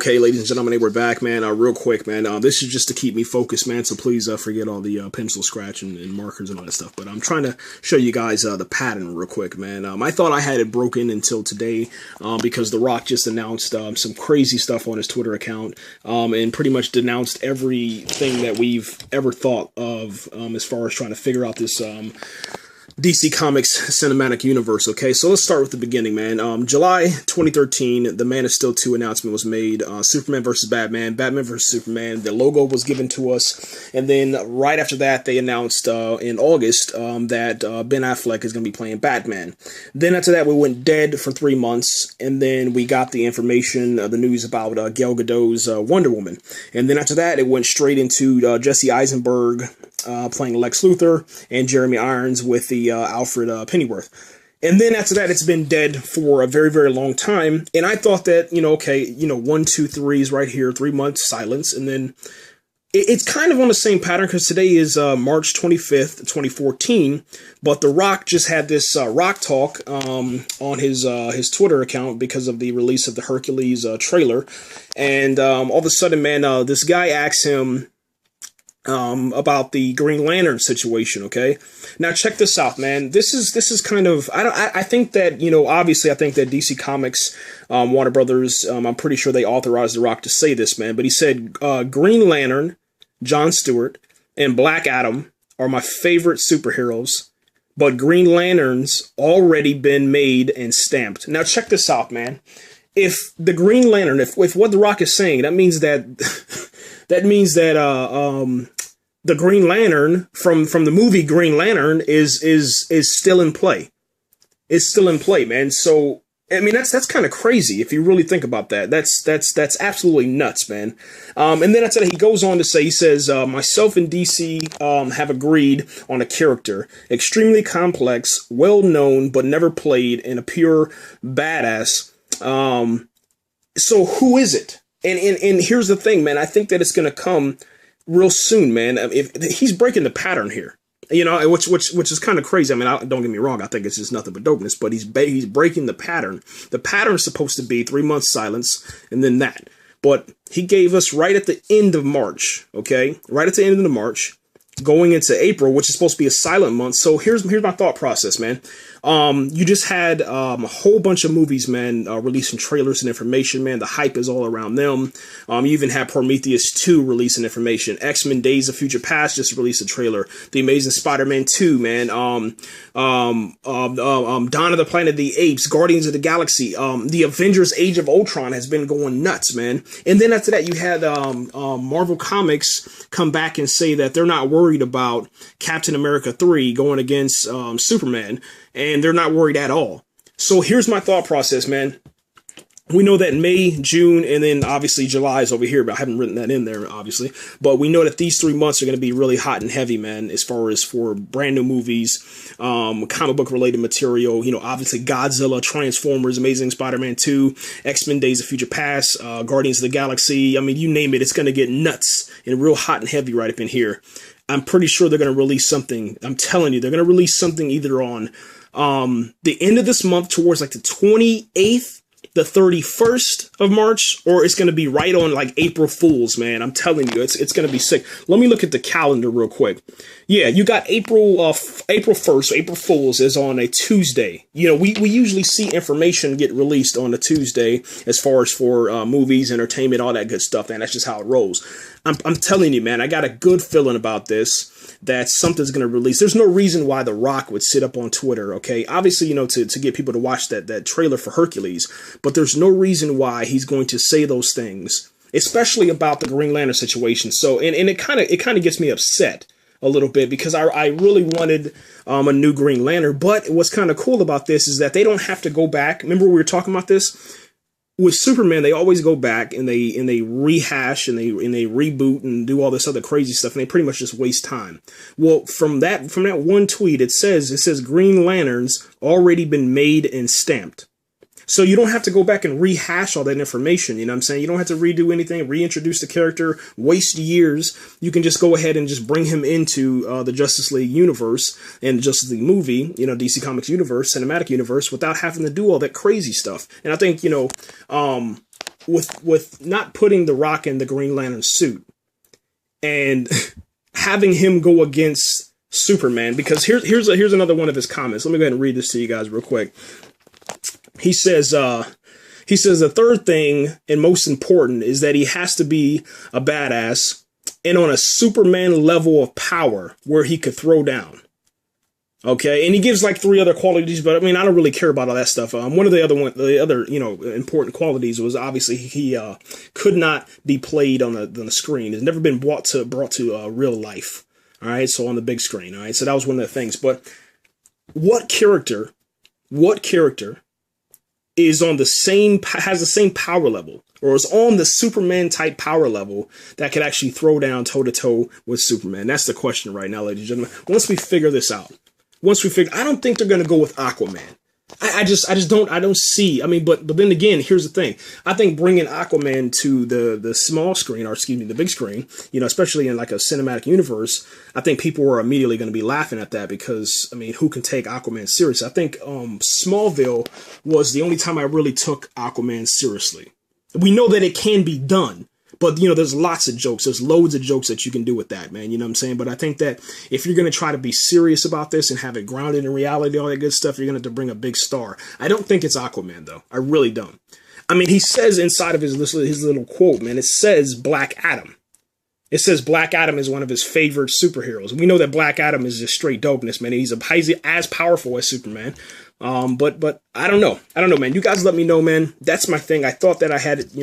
Okay, ladies and gentlemen, we're back, man. Real quick, man. This is just to keep me focused, man. So please forget all the pencil scratch and markers and all that stuff. But I'm trying to show you guys the pattern real quick, man. I thought I had it broken until today because The Rock just announced some crazy stuff on his Twitter account and pretty much denounced everything that we've ever thought of as far as trying to figure out this DC Comics Cinematic Universe. Okay, so let's start with the beginning, man. July 2013, the Man of Steel 2 announcement was made. Superman versus Batman, Batman versus Superman. The logo was given to us, and then right after that, they announced in August that Ben Affleck is going to be playing Batman. Then after that, we went dead for 3 months, and then we got the information, the news about Gal Gadot's Wonder Woman. And then after that, it went straight into Jesse Eisenberg playing Lex Luthor, and Jeremy Irons with the Alfred Pennyworth. And then after that, it's been dead for a very, very long time. And I thought that, okay, 1, 2, 3 is right here, 3 months silence. And then it's kind of on the same pattern because today is March 25th, 2014. But The Rock just had this Rock Talk on his Twitter account because of the release of the Hercules trailer. And all of a sudden, man, this guy asks him about the Green Lantern situation. Okay, now check this out, man. This is kind of, I think that, obviously I think that DC Comics, Warner Brothers, I'm pretty sure they authorized The Rock to say this, man, but he said, Green Lantern, John Stewart, and Black Adam are my favorite superheroes, but Green Lantern's already been made and stamped. Now check this out, man. If the Green Lantern, if what The Rock is saying, that means that the Green Lantern from the movie Green Lantern is still in play. It's still in play, man. So I mean that's kind of crazy if you really think about that. That's absolutely nuts, man. And then after that, he goes on to say, he says, myself and DC have agreed on a character, extremely complex, well known but never played, and a pure badass. So who is it? And here's the thing, man. I think that it's gonna come real soon, man. If he's breaking the pattern here, which is kind of crazy. I mean, don't get me wrong. I think it's just nothing but dopeness, but he's breaking the pattern. The pattern is supposed to be 3 months silence and then that. But he gave us right at the end of March, okay? Right at the end of March, going into April, which is supposed to be a silent month. So here's my thought process, man. You just had a whole bunch of movies, man, releasing trailers and information, man. The hype is all around them. You even had Prometheus 2 releasing information. X-Men Days of Future Past just released a trailer. The Amazing Spider-Man 2, man. Dawn of the Planet of the Apes, Guardians of the Galaxy. The Avengers Age of Ultron has been going nuts, man. And then after that, you had Marvel Comics come back and say that they're not worried about Captain America 3 going against Superman. And they're not worried at all. So here's my thought process, man. We know that May, June, and then obviously July is over here, but I haven't written that in there, obviously. But we know that these 3 months are going to be really hot and heavy, man, as far as for brand new movies, comic book related material, obviously Godzilla, Transformers, Amazing Spider-Man 2, X-Men Days of Future Past, Guardians of the Galaxy. I mean, you name it, it's going to get nuts and real hot and heavy right up in here. I'm pretty sure they're going to release something. I'm telling you, they're going to release something either on the end of this month towards like the 28th, the 31st of March, or it's going to be right on like April Fools, man. I'm telling you, it's going to be sick. Let me look at the calendar real quick. Yeah, you got April 1st, April Fools is on a Tuesday. We usually see information get released on a Tuesday as far as for movies, entertainment, all that good stuff, man. That's just how it rolls. I'm telling you, man, I got a good feeling about this, that something's going to release. There's no reason why The Rock would sit up on Twitter, okay? Obviously, to get people to watch that trailer for Hercules, but there's no reason why he's going to say those things, especially about the Green Lantern situation. So, and it kind of gets me upset a little bit because I really wanted a new Green Lantern. But what's kind of cool about this is that they don't have to go back. Remember we were talking about this? With Superman, they always go back and they rehash and they reboot and do all this other crazy stuff, and they pretty much just waste time. Well, from that one tweet, it says Green Lantern's already been made and stamped. So you don't have to go back and rehash all that information, you know what I'm saying? You don't have to redo anything, reintroduce the character, waste years. You can just go ahead and just bring him into the Justice League universe and the Justice League movie, DC Comics Universe, Cinematic Universe, without having to do all that crazy stuff. And I think, with not putting The Rock in the Green Lantern suit and having him go against Superman, because here's another one of his comments. Let me go ahead and read this to you guys real quick. He says the third thing and most important is that he has to be a badass and on a Superman level of power where he could throw down. Okay, and he gives like 3 other qualities, but I mean, I don't really care about all that stuff. One of the other important qualities was obviously he could not be played on the screen. It's never been brought to real life. All right, so on the big screen. All right, so that was one of the things. But what character is on has the same power level, or is on the Superman type power level that could actually throw down toe to toe with Superman? That's the question right now, ladies and gentlemen. Once we figure this out. I don't think they're going to go with Aquaman. I just don't see. I mean, but then again, here's the thing. I think bringing Aquaman to the small screen, or excuse me, the big screen, especially in like a cinematic universe, I think people are immediately going to be laughing at that because, I mean, who can take Aquaman serious? I think Smallville was the only time I really took Aquaman seriously. We know that it can be done. But, there's lots of jokes. There's loads of jokes that you can do with that, man. You know what I'm saying? But I think that if you're going to try to be serious about this and have it grounded in reality, all that good stuff, you're going to have to bring a big star. I don't think it's Aquaman, though. I really don't. I mean, he says inside of his little quote, man, it says Black Adam. It says Black Adam is one of his favorite superheroes. We know that Black Adam is just straight dopeness, man. He's as powerful as Superman. But I don't know. Man. You guys let me know, man. That's my thing. I thought that I had it,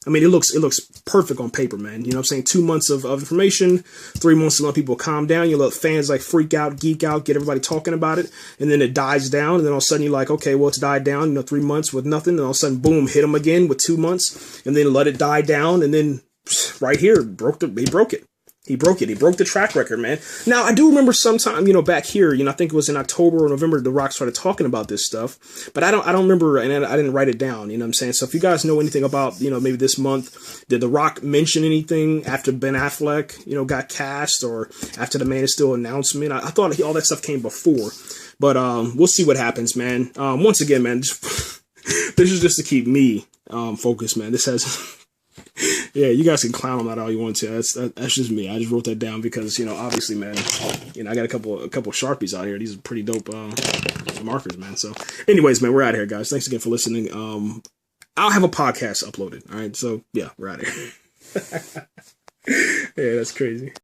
I mean, it looks perfect on paper, man. You know what I'm saying? 2 months of information, 3 months to let people calm down. You let fans like freak out, geek out, get everybody talking about it. And then it dies down. And then all of a sudden you're like, okay, well, it's died down, 3 months with nothing. And all of a sudden, boom, hit him again with 2 months and then let it die down. And then right here, he broke it. He broke it. He broke the track record, man. Now, I do remember sometime, back here, I think it was in October or November, The Rock started talking about this stuff. But I don't remember, and I didn't write it down, you know what I'm saying? So if you guys know anything about, maybe this month, did The Rock mention anything after Ben Affleck, got cast, or after the Man of Steel announcement? I thought all that stuff came before. But we'll see what happens, man. Once again, man, this is just to keep me focused, man. This has... Yeah, you guys can clown on that all you want to. That's just me. I just wrote that down because, obviously, man, I got a couple Sharpies out here. These are pretty dope markers, man. So anyways, man, we're out of here, guys. Thanks again for listening. I'll have a podcast uploaded. All right. So yeah, we're out of here. Yeah, that's crazy.